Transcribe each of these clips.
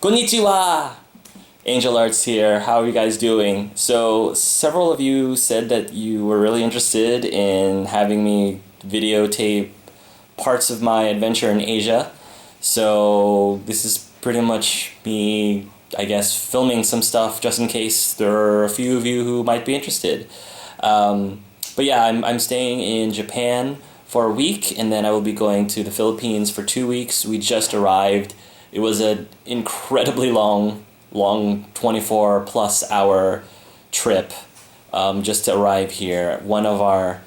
Konnichiwa! Angel Arts here. How are you guys doing? So, several of you said that you were really interested in having me videotape parts of my adventure in Asia. So, this is pretty much me, I guess, filming some stuff just in case there are a few of you who might be interested. But yeah, I'm staying in Japan for a week, and then I will be going to the Philippines for 2 weeks. We just arrived. It was an incredibly long 24 plus hour trip just to arrive here. One of our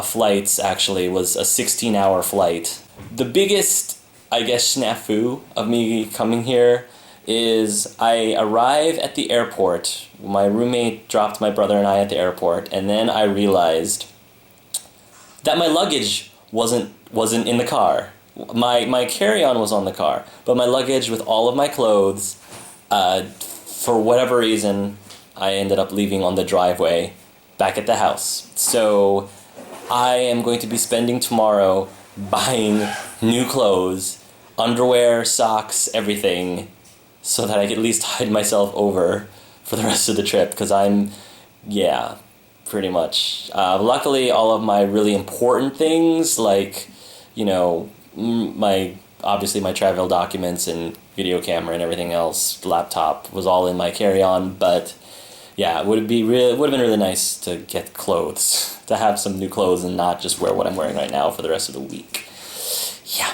flights actually was a 16-hour flight. The biggest, I guess, snafu of me coming here is I arrive at the airport. My roommate dropped my brother and I at the airport, and then I realized that my luggage wasn't in the car. My carry-on was on the car, but my luggage with all of my clothes, for whatever reason, I ended up leaving on the driveway back at the house. So I am going to be spending tomorrow buying new clothes, underwear, socks, everything, so that I can at least hide myself over for the rest of the trip, because pretty much. Luckily, all of my really important things, like, my travel documents and video camera and everything else, laptop, was all in my carry-on. But yeah, it would have been really nice to get clothes, to have some new clothes and not just wear what I'm wearing right now for the rest of the week. Yeah.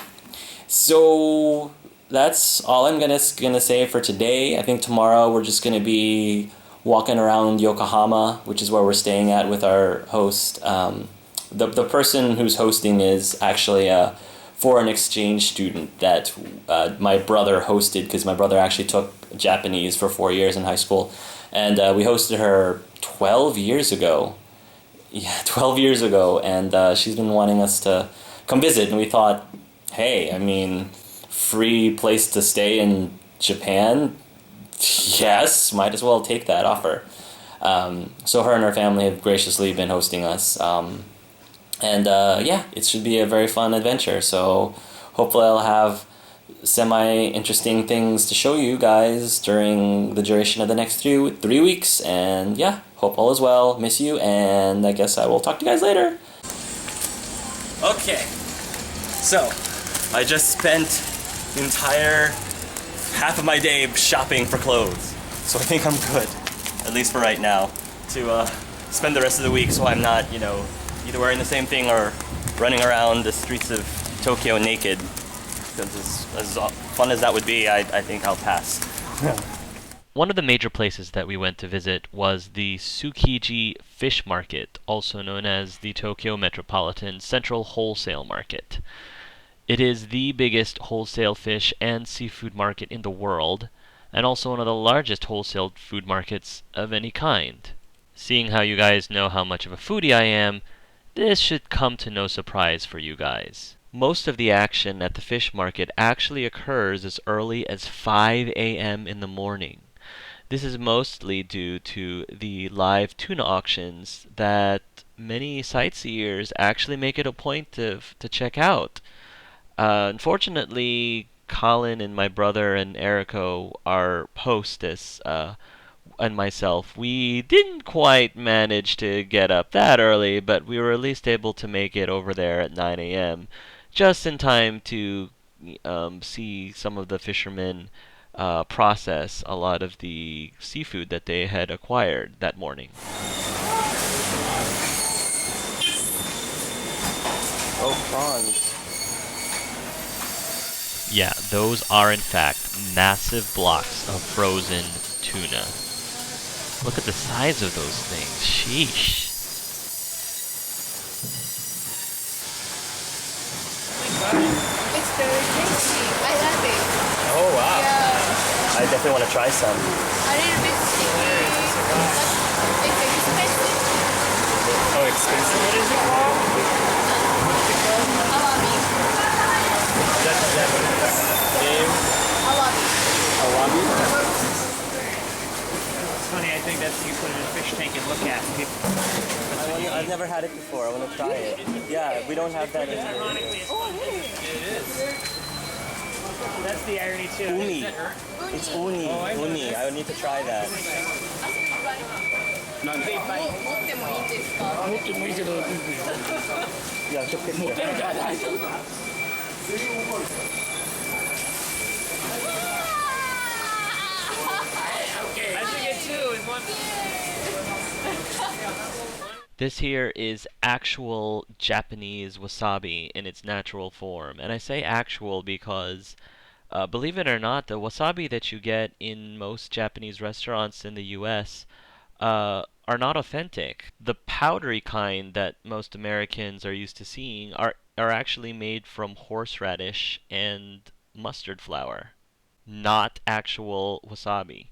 So that's all I'm gonna say for today. I think tomorrow we're just gonna be walking around Yokohama, which is where we're staying at with our host. The person who's hosting is actually a foreign exchange student that my brother hosted, because my brother actually took Japanese for 4 years in high school, and we hosted her 12 years ago. Yeah, 12 years ago, and she's been wanting us to come visit, and we thought, hey, I mean, free place to stay in Japan? Yes, might as well take that offer. So her and her family have graciously been hosting us. It should be a very fun adventure. So hopefully I'll have semi-interesting things to show you guys during the duration of the next 3 weeks. And yeah, hope all is well. Miss you, and I guess I will talk to you guys later. Okay, so I just spent the entire half of my day shopping for clothes. So I think I'm good, at least for right now, to spend the rest of the week so I'm not, either wearing the same thing or running around the streets of Tokyo naked. Because as fun as that would be, I think I'll pass. One of the major places that we went to visit was the Tsukiji Fish Market, also known as the Tokyo Metropolitan Central Wholesale Market. It is the biggest wholesale fish and seafood market in the world, and also one of the largest wholesale food markets of any kind. Seeing how you guys know how much of a foodie I am, this should come to no surprise for you guys. Most of the action at the fish market actually occurs as early as 5 a.m. in the morning. This is mostly due to the live tuna auctions that many sightseers actually make it a point to check out. Unfortunately, Colin and my brother and Erico, our hostess, and myself, we didn't quite manage to get up that early, but we were at least able to make it over there at 9 a.m., just in time to see some of the fishermen process a lot of the seafood that they had acquired that morning. Oh, prawns. Yeah, those are in fact massive blocks of frozen tuna. Look at the size of those things. Sheesh. It's very tasty. I love it. Oh, wow. Yeah. I definitely want to try some. A little bit sticky. But it's expensive. Oh, expensive? What is it called? Awabi. That's the Japanese name? Awabi. Awabi? It's funny, I think that's you put it in a fish tank and look at it. I've never had it before. I want to try it. Yeah, we don't have that in here. Oh, really? It is. That's the irony too. Uni. Is that her? It's uni. I know Uni. this. I would need to try that. 持ってもいいんですか？持ってもいいけど、持ってるから大丈夫。 I should get two in one. This here is actual Japanese wasabi in its natural form. And I say actual because, believe it or not, the wasabi that you get in most Japanese restaurants in the US are not authentic. The powdery kind that most Americans are used to seeing are actually made from horseradish and mustard flour, not actual wasabi.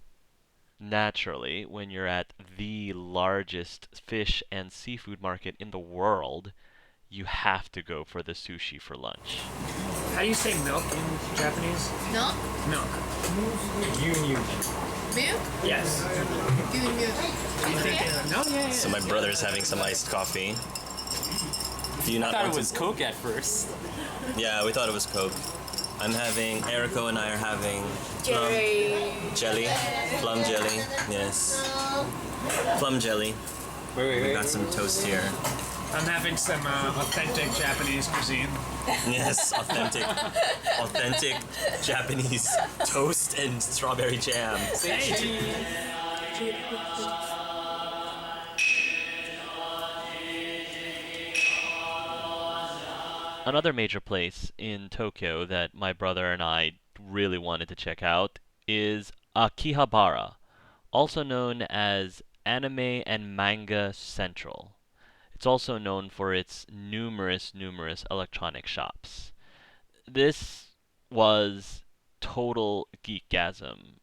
Naturally, when you're at the largest fish and seafood market in the world, you have to go for the sushi for lunch. How do you say milk in Japanese? No? Milk. Gyunyu. Milk? Yes. Gyunyu. Okay. No, yeah. So my brother's having some iced coffee. Do you not I want thought it was to? Coke at first. Yeah, we thought it was Coke. I'm having, Eriko and I are having Jelly. plum jelly, yes. Plum jelly. We got some toast here. I'm having some authentic Japanese cuisine. Yes, authentic Japanese toast and strawberry jam. Another major place in Tokyo that my brother and I really wanted to check out is Akihabara, also known as Anime and Manga Central. It's also known for its numerous electronic shops. This was total geekgasm.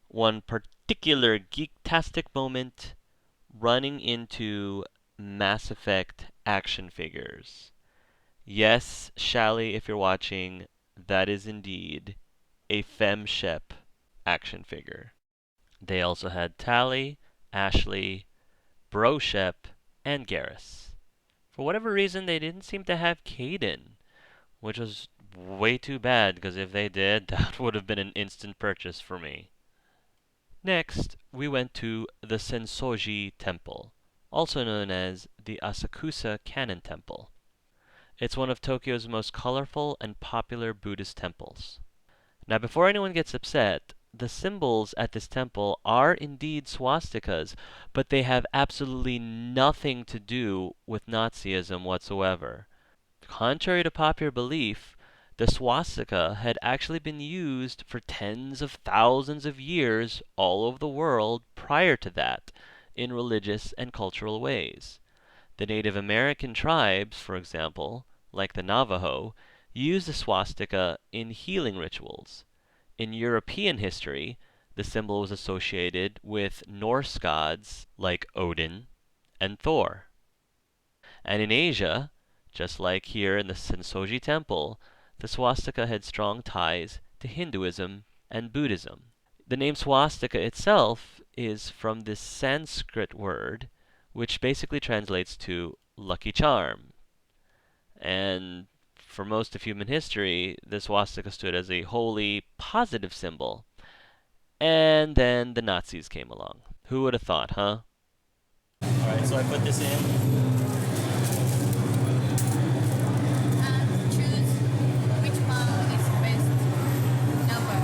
One particular geektastic moment running into Mass Effect action figures. Yes, Shally, if you're watching, that is indeed a FemShep action figure. They also had Tally, Ashley, Broshep, and Garrus. For whatever reason, they didn't seem to have Kaden, which was way too bad, because if they did, that would have been an instant purchase for me. Next, we went to the Sensoji Temple, also known as the Asakusa Kannon Temple. It's one of Tokyo's most colorful and popular Buddhist temples. Now, before anyone gets upset, the symbols at this temple are indeed swastikas, but they have absolutely nothing to do with Nazism whatsoever. Contrary to popular belief, the swastika had actually been used for tens of thousands of years all over the world prior to that, in religious and cultural ways. The Native American tribes, for example, like the Navajo, used the swastika in healing rituals. In European history, the symbol was associated with Norse gods like Odin and Thor. And in Asia, just like here in the Sensoji Temple, the swastika had strong ties to Hinduism and Buddhism. The name swastika itself is from this Sanskrit word, which basically translates to lucky charm. And for most of human history, the swastika stood as a wholly positive symbol. And then the Nazis came along. Who would have thought, huh? Alright, so I put this in. Choose which one is best number.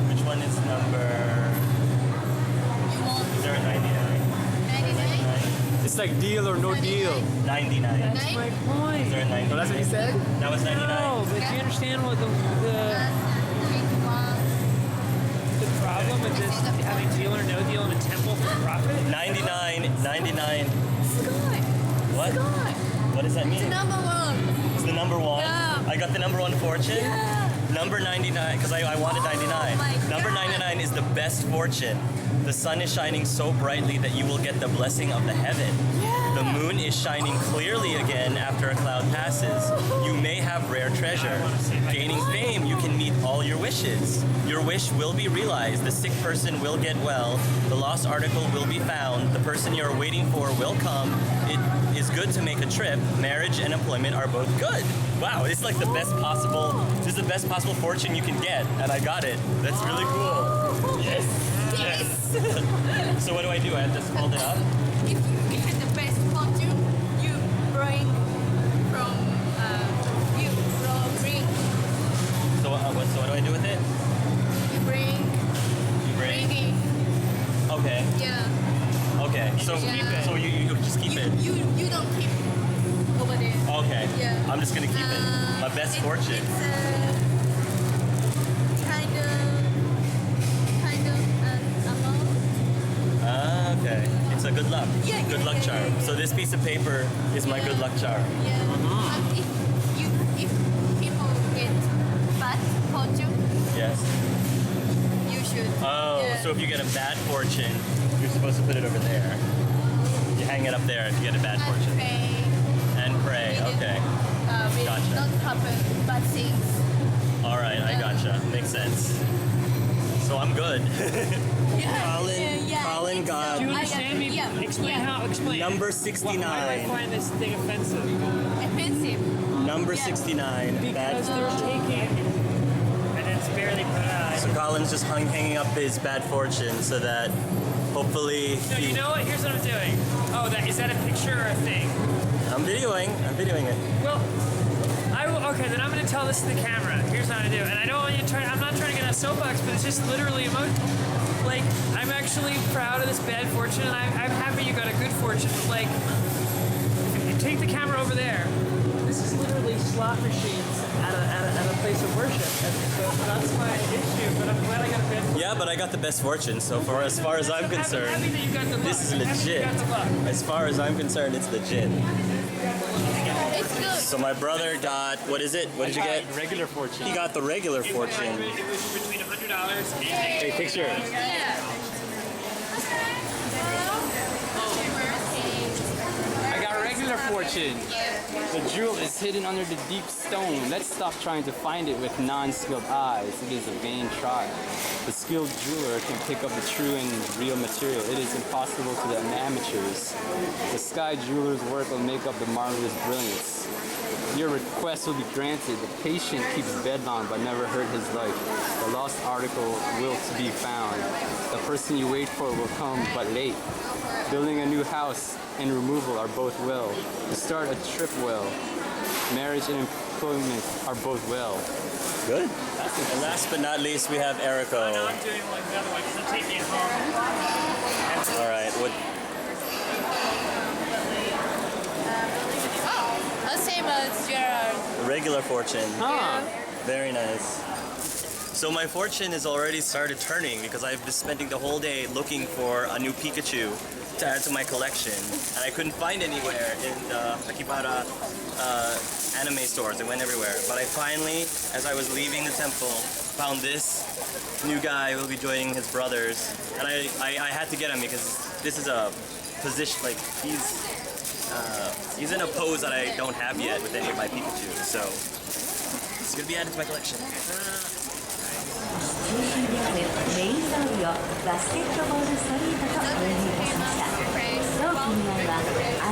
Which one is number? You want Is there a 99? 99? It's like deal or no deal. 99. That's my point. Is there a 99? Oh, that's what you said? That was 99? No, but do you understand what the problem with this having deal or no deal in a temple for profit? 99. Sky. What? Sky. What does that mean? The number one. It's the number one? Yeah. I got the number one fortune? Yeah. Number 99, because I wanted 99. my Number God. 99 is the best fortune. The sun is shining so brightly that you will get the blessing of the heaven. Yeah. The moon is shining clearly again after a cloud passes. You may have rare treasure. Gaining fame, you can meet all your wishes. Your wish will be realized. The sick person will get well. The lost article will be found. The person you're waiting for will come. It is good to make a trip. Marriage and employment are both good. Wow, it's like the best possible. This is the best possible fortune you can get, and I got it. That's really cool. Yes. So what do I do? I have to fold it up. If you get the best fortune, you bring from So what do I do with it? you bring You bring. it. Okay. Yeah. Okay. So Yeah. so you just keep it. You don't keep over there. Okay. Yeah. I'm just gonna keep it. My best fortune. It's kind of amount. Ah, okay. It's a good luck. Yeah, Good yeah, luck yeah, charm. yeah, yeah. So this piece of paper is my good luck charm. Yeah. But if people get bad fortune, Yes. you should. Oh, yeah. so if you get a bad fortune, you're supposed to put it over there. You hang it up there if you get a bad And fortune. pray. And pray. Okay. Will Gotcha. not happen bad things. All right. I gotcha. Makes sense. So I'm good. Yeah. Colin got Do you understand me? Explain how. Explain. number Why do I 69. find this thing offensive? Offensive. Number Yeah. 69. Because Bad. they're taking, and it's barely put out. So Colin's just hanging up his bad fortune so that hopefully No, you know what? Here's what I'm doing. Oh, is that a picture or a thing? I'm videoing it. Well, okay, then I'm going to tell this to the camera. Here's how I do. And I don't want you to try. I'm not trying to get on a soapbox, but it's just literally like I'm actually proud of this bad fortune, and I'm happy you got a good fortune. But like, if you take the camera over there. This is literally slot machines at a place of worship, and so that's my issue. But I'm glad I got a bad fortune. Yeah, but I got the best fortune. So far as I'm I'm concerned, happy that you got the luck. this is I'm happy you legit. got the luck. As far as I'm concerned, it's legit. It's good. So my brother got, what is it? What did you get? Regular fortune. He got the regular fortune. It was between $100 and Hey, picture. Yeah. I got regular fortune. The jewel is hidden under the deep stone. Let's stop trying to find it with non-skilled eyes. It is a vain trial. The skilled jeweler can pick up the true and real material. It is impossible to the amateurs. The sky jeweler's work will make up the marvelous brilliance. Your request will be granted. The patient keeps bedbound but never hurt his life. The lost article will be found. The person you wait for will come but late. Building a new house and removal are both well. To start a trip well. Marriage and employment are both well. Good. And last but not least, we have No, Eriko. I'm doing like the other one because I'm taking it home. All right. What? Same as Gerard. Regular fortune. Huh. Very nice. So my fortune has already started turning because I've been spending the whole day looking for a new Pikachu to add to my collection, and I couldn't find anywhere in the Akihabara anime stores. I went everywhere, but I finally, as I was leaving the temple, found this new guy who will be joining his brothers, and I had to get him because this is a position, like he's in a pose that I don't have yet with any of my Pikachu, so it's gonna be added to my collection. 中心であるメインサービをバスケットボールストリートと導入いたしました同組合は安全安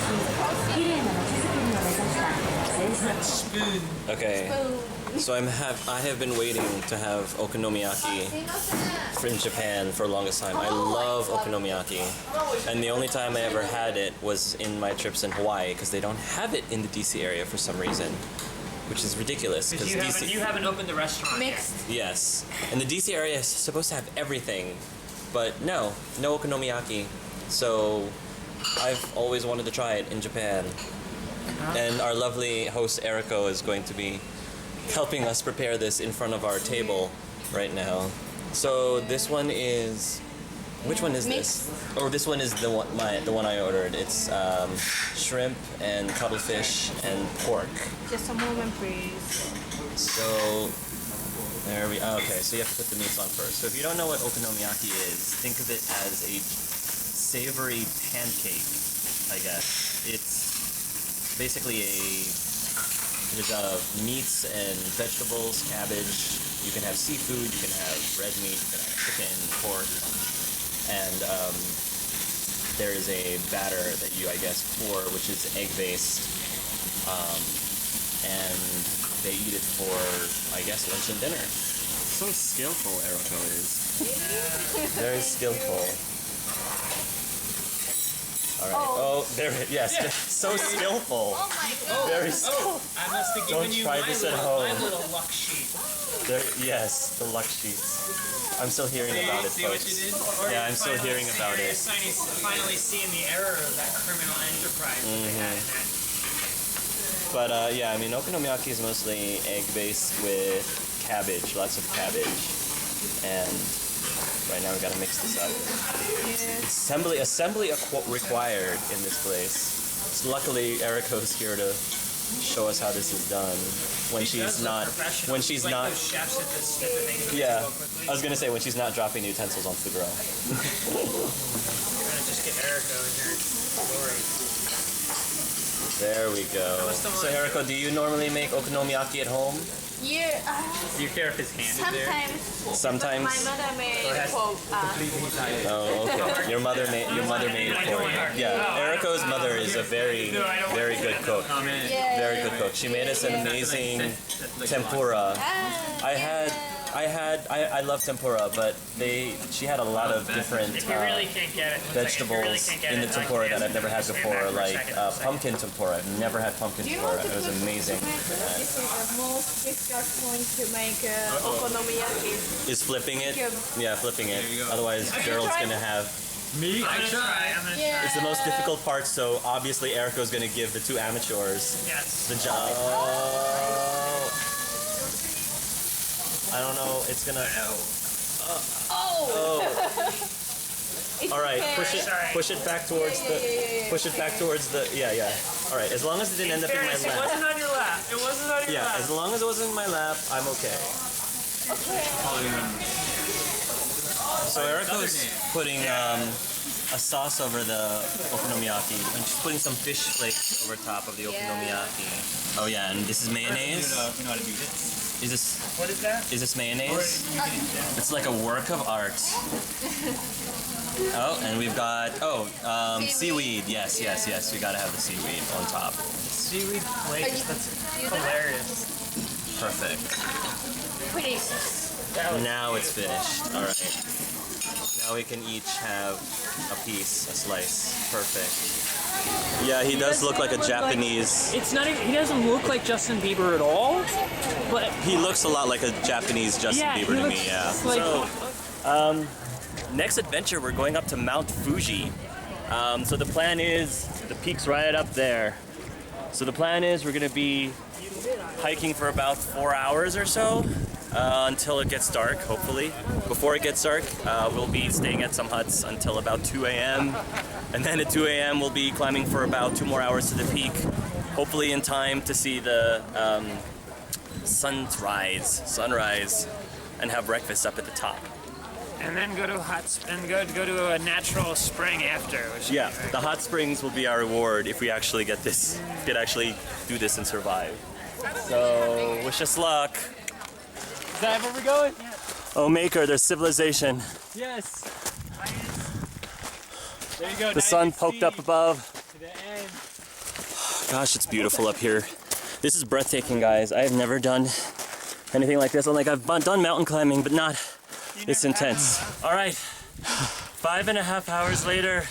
心きれいな街づくりを目指した清掃 Okay, so I have been waiting to have okonomiyaki in Japan for the longest time. I love okonomiyaki, and the only time I ever had it was in my trips in Hawaii because they don't have it in the DC area for some reason, which is ridiculous. Because you haven't opened the restaurant yet. Mixed. Yes, and the DC area is supposed to have everything, but no okonomiyaki. So I've always wanted to try it in Japan. And our lovely host Eriko is going to be helping us prepare this in front of our table right now. So this one is, which one is this? Or this one is the one I ordered. It's shrimp and cuttlefish and pork. Just a moment, please. So there we okay, so you have to put the meats on first. So if you don't know what okonomiyaki is, think of it as a savory pancake I guess. It's basically there's meats and vegetables, cabbage. You can have seafood, you can have red meat, you can have chicken, pork, and there is a batter that you, I guess, pour, which is egg-based, and they eat it for, I guess, lunch and dinner. So skillful Eriko is. Very skillful. All right. Oh, there. Yes. Yeah. So skillful. Oh my god. Very skillful. I must have Don't given you try my this at little, home. my little luck sheet. There. Yes, the luck sheets. I'm still hearing about it, See what folks. you did? Or Yeah, you're I'm still hearing about it. Finally seeing the error of that criminal enterprise that they had in that. But yeah, I mean, okonomiyaki is mostly egg-based with cabbage, lots of cabbage, and right now we gotta mix this up. Assembly required in this place. So luckily, Eriko's here to show us how this is done. When she's not, Those chefs that just snip the things yeah, go quickly. I was gonna say when she's not dropping utensils onto the grill. You're gonna just get Eriko in here. Glory. There we go. must have So wanted Eriko, do you normally make okonomiyaki at home? Yeah, Do you care if his hand is there? sometimes. Sometimes. My mother made Or has for completely silent. Oh, okay. Your mother made it for you. Yeah, Eriko's mother is a very good cook. yeah. Very good cook. She made us an amazing tempura. I love tempura, but she had a lot of different If you really can't get it, vegetables in the tempura that I've never had before, like pumpkin tempura. I've never had pumpkin tempura. It was amazing. This is the most difficult point to make okonomiyaki. Is flipping it? Yep. Yeah, flipping it. There you go. Otherwise, Gerald's try? gonna have. Me? I'm gonna try. Yeah. It's the most difficult part, so obviously Eriko's gonna give the two amateurs Yes. the job. Oh. I don't know. It's gonna. Oh! It's All right, okay. push it back towards yeah. push it back towards the. Yeah. All right. As long as it didn't end up in my Fairness, it lap. wasn't on your lap. It wasn't on your Yeah. lap. As long as it wasn't in my lap, I'm okay. So Eriko's putting a sauce over the okonomiyaki, and she's putting some fish flakes over top of the okonomiyaki. Oh yeah, and this is mayonnaise. You know how to do this? Is this What is that? mayonnaise? It's like a work of art. Oh, and we've got seaweed. Yes. We gotta have the seaweed on top. Seaweed flakes. That's hilarious. Perfect. Pretty. Now it's finished. All right. Now we can each have a piece, a slice. Perfect. Yeah, he does look like a Japanese. It's not even. He doesn't look like Justin Bieber at all. But He looks a lot like a Japanese Justin yeah, Bieber he to me. looks Yeah. like. Next adventure, we're going up to Mount Fuji. So the plan is, the peak's right up there. So the plan is we're gonna be hiking for about 4 hours or so until it gets dark, hopefully. Before it gets dark, we'll be staying at some huts until about 2 a.m. And then at 2 a.m. we'll be climbing for about 2 more hours to the peak, hopefully in time to see the sunrise, and have breakfast up at the top. And then go to go to a natural spring after. Which Yeah, would be very the hot springs will be our reward if we actually get this, could actually do this and survive. So, wish us luck. Is that where we're going? Oh, Maker, there's civilization. Yes. There you go. The sun poked up above. to the end. Gosh, it's beautiful up here. This is breathtaking, guys. I have never done anything like this. I've done mountain climbing, but not this intense. All right, 5.5 hours later.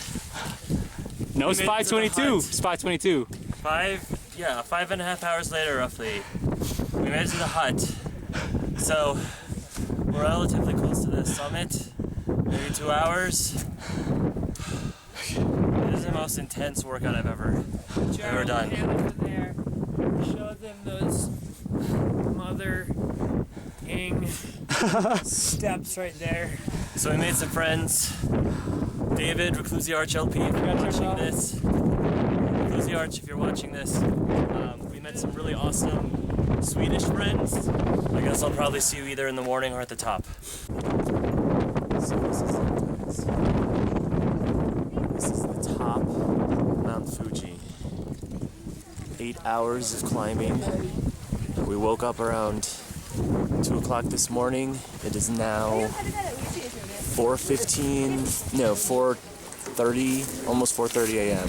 No, it's We made it to the 5:22. hut. It's 5:22. 5.5 hours later, roughly, we made it to the hut. So we're relatively close to the summit. Maybe 2 hours. This is the most intense workout I've ever done. there. Show them those mother-ing steps right there. So we made some friends. David, Reclusi Arch LP, if you're watching this. Reclusi Arch, if you're watching this. We met some really awesome Swedish friends. I guess I'll probably see you either in the morning or at the top. So this is the top. Mount Fuji. 8 hours of climbing. We woke up around 2 o'clock this morning. It is now 4:30, almost 4:30 a.m.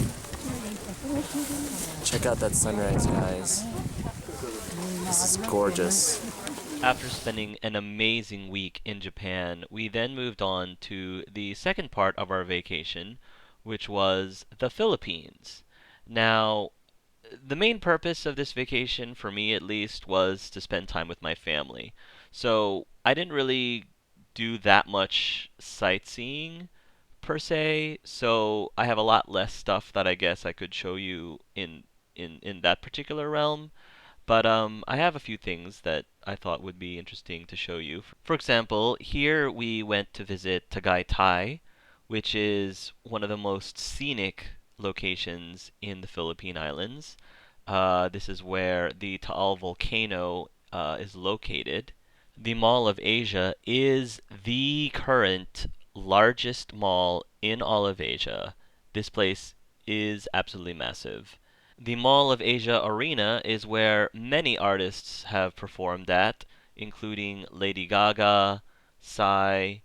Check out that sunrise, guys. This is gorgeous. After spending an amazing week in Japan, we then moved on to the second part of our vacation, which was the Philippines. Now, the main purpose of this vacation, for me at least, was to spend time with my family. So I didn't really do that much sightseeing per se, so I have a lot less stuff that I guess I could show you in that particular realm. But I have a few things that I thought would be interesting to show you. For example, here we went to visit Tagaytay, which is one of the most scenic locations in the Philippine Islands. This is where the Taal volcano is located. The Mall of Asia is the current largest mall in all of Asia. This place is absolutely massive. The Mall of Asia Arena is where many artists have performed at, including Lady Gaga, Psy,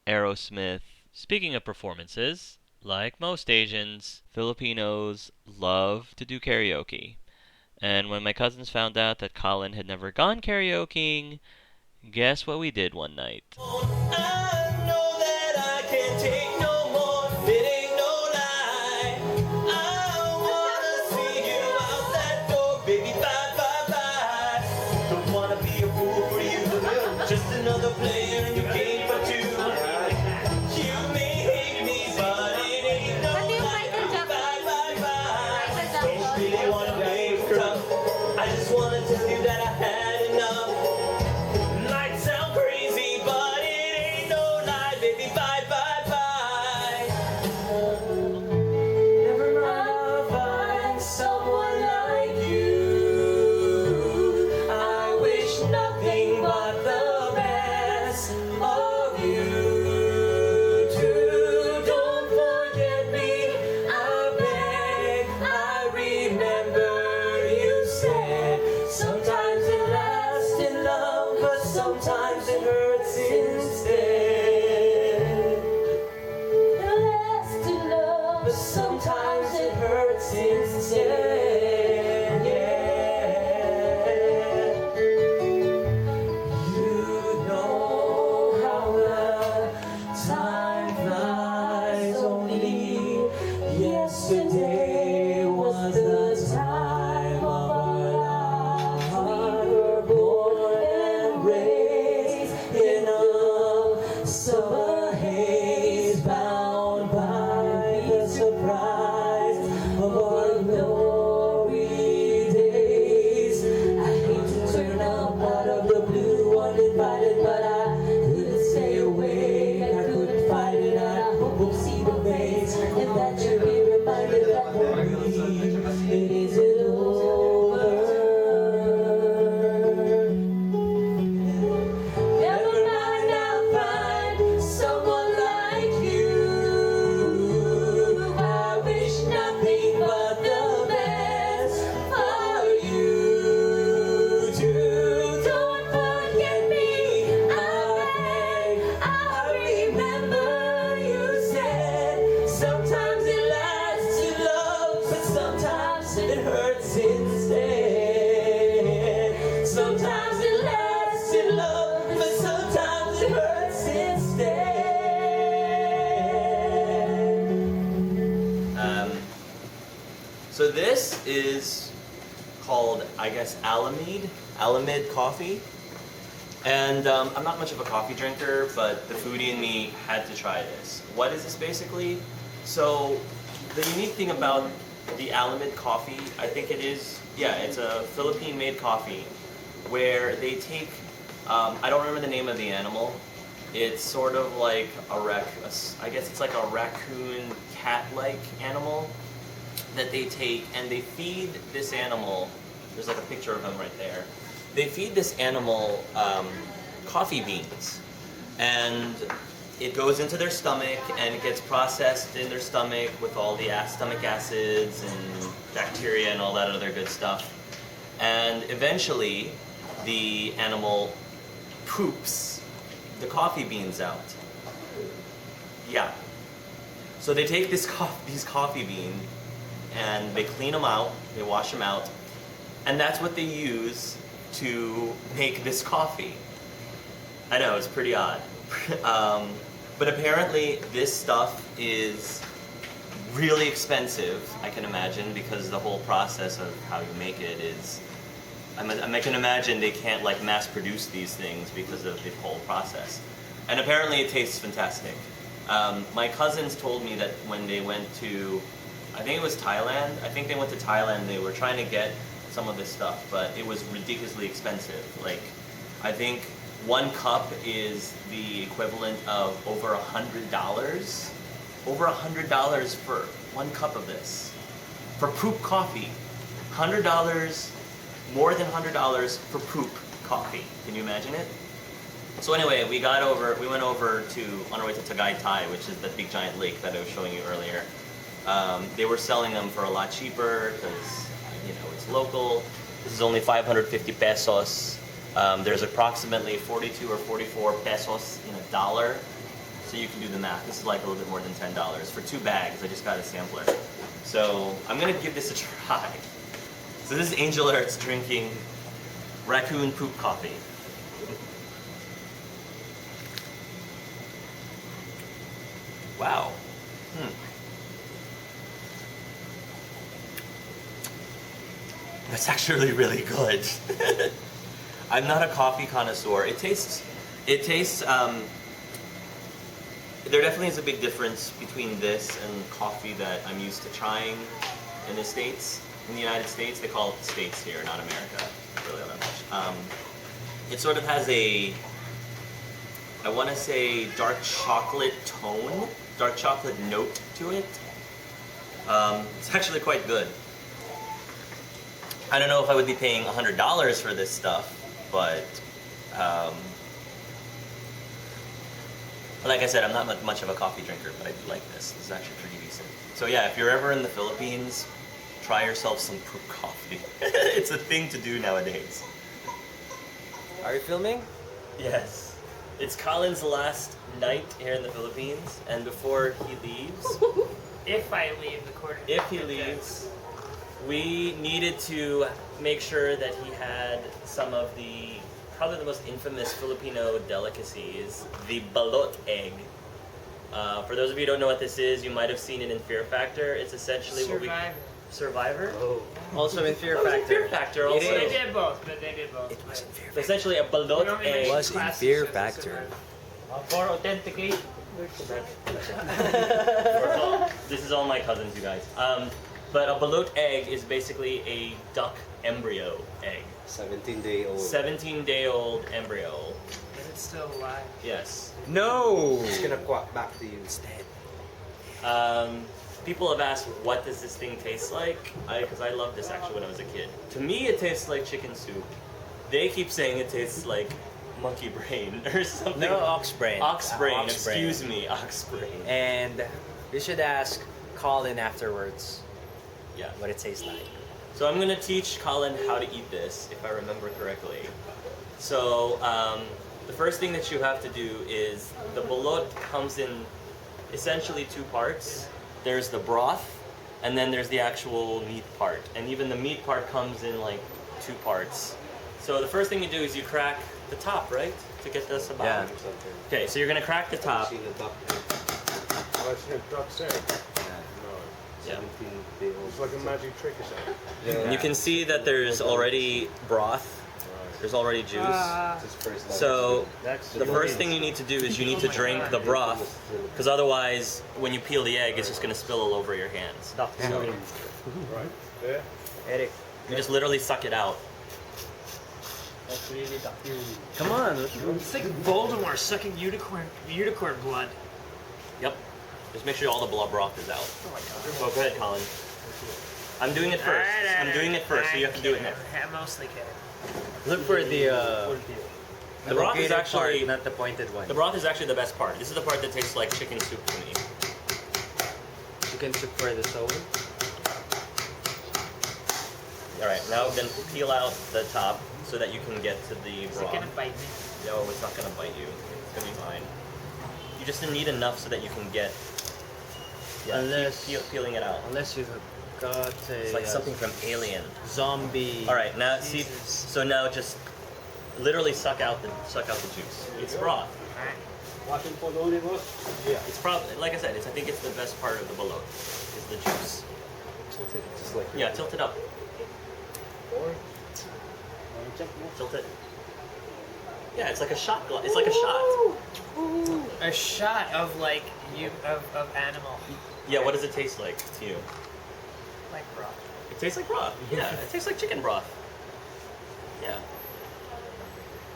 Aerosmith. Speaking of performances, like most Asians, Filipinos love to do karaoke. And when my cousins found out that Colin had never gone karaokeing, guess what we did one night? I know that I can't take no more. It ain't no lie. I wanna see you out that door, baby. Bye, bye, bye. Don't wanna be a fool for you. Just another player in your game for two. You may hate me, but it ain't no lie. Bye, bye, bye. Don't really wanna play tough. I just wanna tell you that I had enough. Might sound crazy, but it ain't no lie, baby. Bye, bye, bye. Never mind, I'll find someone like you. I wish nothing but the best of you too. Don't forget me, I beg. I remember you said sometimes it lasts in love, but sometimes it hurts instead. It lasts in love, but sometimes it hurts instead. Yeah. You know how the time flies. Only yesterday was the time of our lives. We were born and raised in a summer haze, bound by the surprise of our glory days. I hate to turn up out of the blue uninvited, but I couldn't stay away. I couldn't fight it. I hope we'll see the face, and that you'll be reminded that for me it isn't over. Never mind, I'll find someone like you. I wish nothing but the best for you too. Don't forget me, I beg. I remember you said sometimes it lasts in love, but sometimes it hurts instead. Sometimes it lasts in love, but sometimes it hurts instead. So this is called, I guess, Alamid coffee. And I'm not much of a coffee drinker, but the foodie in me had to try this. What is this basically? So the unique thing about the Alamid coffee, I think it is, it's a Philippine-made coffee where they take, I don't remember the name of the animal. It's sort of like I guess it's like a raccoon cat-like animal that they take and they feed this animal. There's like a picture of him right there. They feed this animal coffee beans, and it goes into their stomach and it gets processed in their stomach with all the stomach acids and bacteria and all that other good stuff. And eventually, the animal poops the coffee beans out. Yeah. So they take these coffee beans and they clean them out, they wash them out, and that's what they use to make this coffee. I know, it's pretty odd. But apparently this stuff is really expensive, I can imagine, because the whole process of how you make it is, I can imagine they can't like mass produce these things because of the whole process. And apparently it tastes fantastic. My cousins told me that when they went to, I think it was Thailand, they were trying to get some of this stuff, but it was ridiculously expensive. Like, I think one cup is the equivalent of over $100. Over $100 for one cup of this. For poop coffee. $100, more than $100 for poop coffee. Can you imagine it? So anyway, we went over on our way to Tagaytay, which is the big giant lake that I was showing you earlier. They were selling them for a lot cheaper because, it's local. This is only 550 pesos. There's approximately 42 or 44 pesos in a dollar. So you can do the math. This is like a little bit more than $10 for 2 bags. I just got a sampler. So I'm gonna give this a try. So this is Angel Earth's drinking raccoon poop coffee. Wow. That's actually really good. I'm not a coffee connoisseur. It tastes, there definitely is a big difference between this and coffee that I'm used to trying in the States. In the United States, they call it the States here, not America, really all that much. It sort of has a, I want to say dark chocolate tone, dark chocolate note to it. It's actually quite good. I don't know if I would be paying $100 for this stuff, but like I said, I'm not much of a coffee drinker, but I do like this. This is actually pretty decent. So yeah, if you're ever in the Philippines, try yourself some poop coffee. It's a thing to do nowadays. Are you filming? Yes. It's Colin's last night here in the Philippines, and before he leaves, If I leave the quarter. if he leaves, we needed to make sure that he had some of the, probably the most infamous Filipino delicacies, the Balut Egg. For those of you who don't know what this is, you might have seen it in Fear Factor. It's essentially Survivor? Oh. Also in Fear Factor. Fear Factor also. They did both. It was in Fear Factor. Essentially a Balut Egg. It was in Fear Factor. For authenticate. This is all my cousins, you guys. But a balut egg is basically a duck embryo egg. 17-day-old. 17-day-old embryo. Is it still alive? Yes. No! It's gonna quack back to you instead. People have asked, what does this thing taste like? Because I loved this actually when I was a kid. To me, it tastes like chicken soup. They keep saying it tastes like monkey brain or something. No, ox brain. Ox brain, Ox brain. excuse me, ox brain. And you should ask Colin afterwards Yeah. what it tastes like. So I'm gonna teach Colin how to eat this, if I remember correctly. So the first thing that you have to do is the balut comes in essentially 2 parts. There's the broth, and then there's the actual meat part. And even the meat part comes in like 2 parts. So the first thing you do is you crack the top, right? To get this about. Yeah. Okay, so you're gonna crack the top. Yeah. It's like a magic trick or something. And you can see that there's already broth. There's already juice. So the first thing you need to do is you need to drink the broth, because otherwise, when you peel the egg, it's just gonna spill all over your hands. So Right. There. Eric, you just literally suck it out. come on. It's like Voldemort sucking unicorn blood. Yep. Just make sure all the blood broth is out. Oh my god. So go ahead, Colin. I'm doing it first. I'm doing it first, so you have to do it next. I'm mostly kidding. Look for the The broth is elongated actually part, not the pointed one. the broth is actually the best part. This is the part that tastes like chicken soup to me. Chicken soup for the soul. All right, now then peel out the top so that you can get to the Is it broth. gonna bite me? No, it's not gonna bite you. It's gonna be fine. You just need enough so that you can get. Yeah, Unless- keep peeling it out. Unless you've got a It's like something from Alien. zombie. All right, now see. Jesus. So now just literally suck out the juice. It's broth. Watching for the only boss? Yeah. It's probably like I said. I think it's the best part of the balut is the juice. Just like Yeah, tilt it up. Tilt it. Yeah, it's like a shot glass. It's like a shot. A shot of like of animal, Yeah, what does it taste like to you? like broth. It tastes like broth. Yeah, it tastes like chicken broth. Yeah.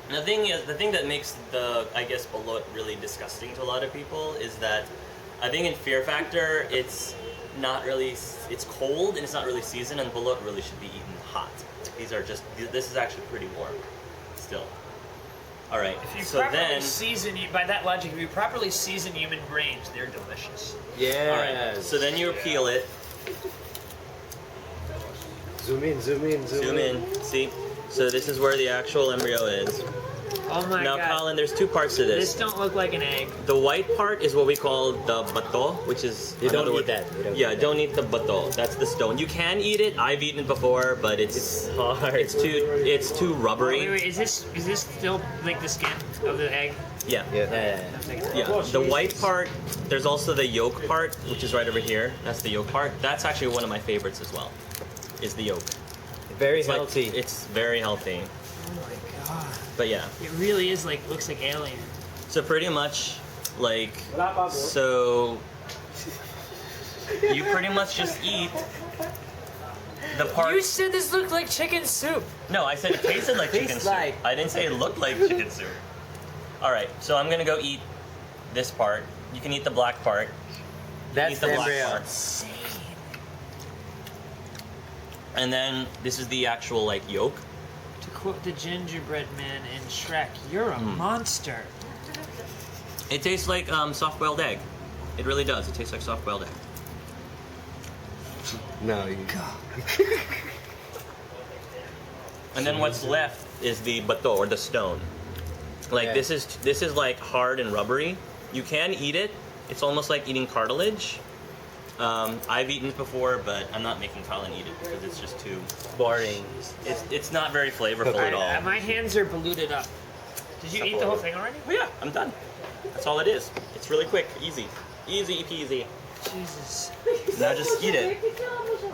And the thing that makes the, I guess, balut really disgusting to a lot of people is that I think in Fear Factor, it's not really, it's cold and it's not really seasoned, and balut really should be eaten hot. These are just, this is actually pretty warm still. All right, If you so properly then, season, by that logic, if you properly season human brains, they're delicious. Yeah. all right, so then you peel it, Zoom in, zoom in, zoom in, see? So this is where the actual embryo is. Oh my Now, god. Colin, there's two parts to This this. don't look like an egg. The white part is what we call the bato, which is You don't another eat word- that. You don't Yeah, eat that. don't eat the bato. That's the stone. You can eat it. I've eaten it before, but it's hard. It's too rubbery. Wait, is this still like the skin of the egg? Yeah. Yeah. Yeah. The white part. There's also the yolk part, which is right over here. That's the yolk part. That's actually one of my favorites as well. Is the yolk. Very It's like- healthy. it's very healthy. Oh my god. But yeah. It really is like looks like alien. So pretty much, like, so you pretty much just eat the part. You said this looked like chicken soup. No, I said it tasted like chicken Tastes soup. like. I didn't say it looked like chicken soup. All right, so I'm gonna go eat this part. You can eat the black part. That's Eat the the black embryo. part. And then this is the actual like yolk. To quote the gingerbread man in Shrek, "You're a monster." It tastes like soft-boiled egg. It really does. It tastes like soft-boiled egg. No, you. And then what's left is the bato or the stone. Like Yeah. this is like hard and rubbery. You can eat it. It's almost like eating cartilage. I've eaten it before, but I'm not making Colin eat it because it's just too Boring. It's not very flavorful at all. My hands are polluted up. Did you eat the whole thing already? Oh yeah, I'm done. That's all it is. It's really quick, easy peasy. Jesus. Now just eat it.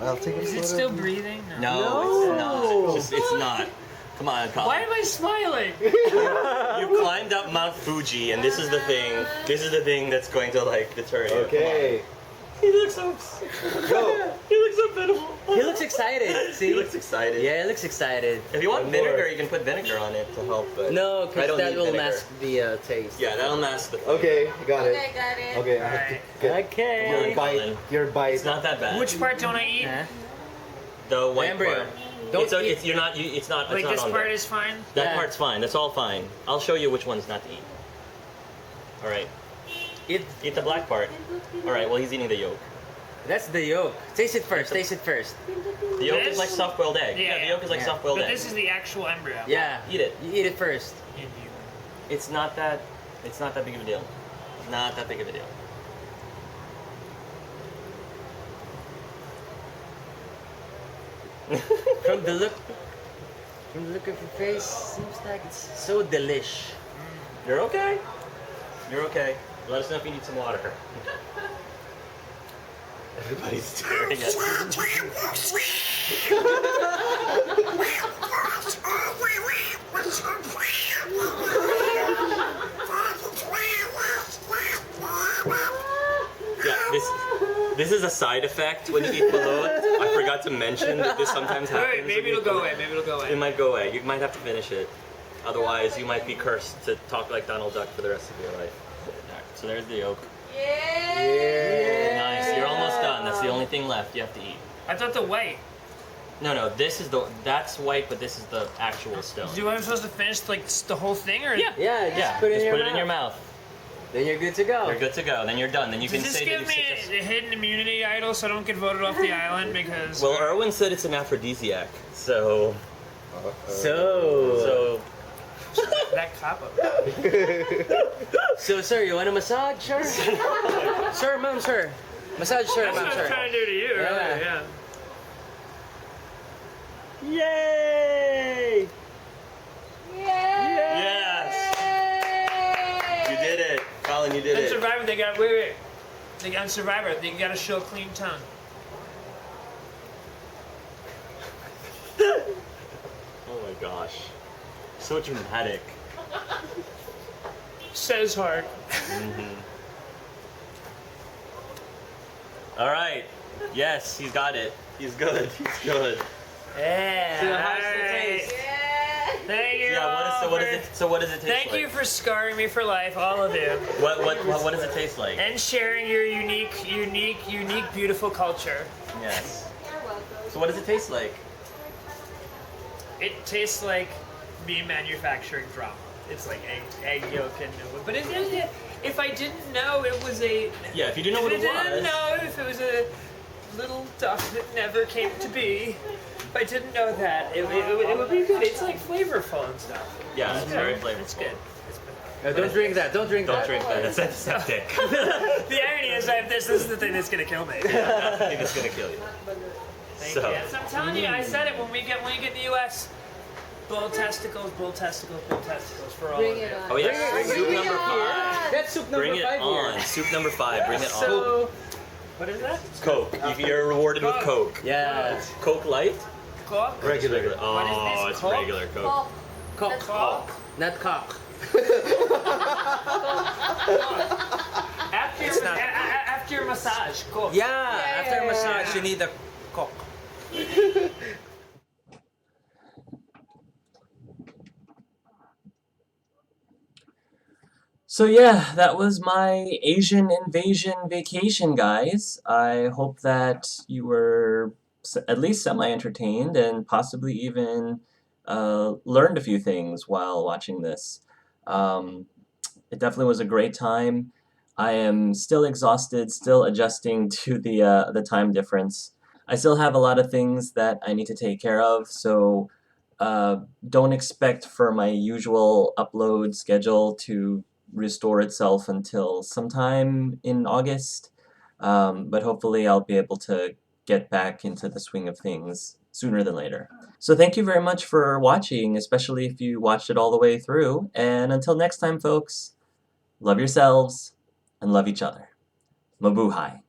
I'll take Is it still breathing? No, it's not. It's not. Come on, Colin. Why am I smiling? You climbed up Mount Fuji, and this is the thing. This is the thing that's going to like deter you. Okay. Come on. He looks so. Go. He looks so pitiful. He looks excited. See? He looks excited. Yeah, he looks excited. If you want One more. vinegar, you can put vinegar on it to help. But No, I because don't that need will vinegar. mask the taste. Yeah, that'll mask the. Okay, got it. Okay, got it. Okay, I have to get Okay. Come on, your bite. Colin. Your bite. It's not that bad. Which part don't I eat? Huh? The white embryo. part. Don't eat- It's you're not. It's not. Like it's not this on part there. is fine. That Yeah. part's fine. That's all fine. I'll show you which one's not to eat. All right. Eat the black part. All right. Well, he's eating the yolk. That's the yolk. Taste it first. Taste it first. The yolk This? is like soft-boiled egg. Yeah, the yolk is like Yeah. soft-boiled But egg. this is the actual embryo. Yeah. Eat it. You eat it first. It's not that. It's not that big of a deal. Not that big of a deal. From the look of your face, seems like it's so delish. You're okay. You're okay. Let us know if you need some water. Everybody's staring at Yeah, this is a side effect when you eat balut. I forgot to mention that this sometimes happens. Wait, maybe when you it'll eat go balut. away. Maybe it'll go It away. might go away. You might have to finish it. Otherwise, you might be cursed to talk like Donald Duck for the rest of your life. Alright, so there's the yolk. Yeah. Nice. You're almost done. That's the only thing left you have to eat. I thought the white. No, this is that's white, but this is the actual stone. Do I supposed to finish like the whole thing, or Yeah. Yeah, just Yeah, put it, just in, put your it in your mouth. Then you're good to go. You're good to go. Then you're done. Then you Does can this say give that me you success- a hidden immunity idol so I don't get voted off the island because? Well, Erwin said it's an aphrodisiac, so So, that cop up. so sir, you want a massage, sir? Sir, ma'am, sir. Massage, sir, That's ma'am, what I'm sir. trying to do to you, earlier, yeah. Yay! Yes! You did it, Colin. You did On it. Survivor, they got wait. They got on Survivor, they got to show clean tongue. Oh my gosh, so dramatic. Says hard. All right. Yes, he's got it. He's good. He's good. Yeah. So how's the alright. taste? Yeah. Thank you. What does it taste Thank like? you for scarring me for life, all of you, What does it taste like? and sharing your unique, beautiful culture. Yes. So what does it taste like? It tastes like me manufacturing drama. It's like egg yolk and but if I didn't know it was a Yeah, if you didn't know what it didn't was. know if it was a little duck that never came to be. If I didn't know that, it would be good. It's like flavorful and stuff. Yeah, it's very It's flavorful. good. Don't drink that. Don't drink Don't that. drink that. It's antiseptic. The irony is that this is the thing that's gonna kill me. I think it's gonna kill you. Thank So- you. Yes, I'm telling you, I said it when we get in the US. Bull testicles for all Bring of you. it on. Oh yeah, soup number 5. That's soup number Bring it 5 on. here. Soup number 5. Bring it on. So, what is that? Coke. You're rewarded with Coke. Yeah. Coke Light? Cock? Regular. Oh, What is this? it's Coke? regular Coke. Cock. Cock? Not cock. After your massage, cool. Yeah, after massage, you need a cock. So yeah, that was my Asian invasion vacation, guys. I hope that you were at least semi-entertained and possibly even learned a few things while watching this. It definitely was a great time. I am still exhausted, still adjusting to the time difference. I still have a lot of things that I need to take care of, so don't expect for my usual upload schedule to restore itself until sometime in August, but hopefully I'll be able to get back into the swing of things sooner than later. So thank you very much for watching, especially if you watched it all the way through, and until next time, folks, love yourselves and love each other. Mabuhay.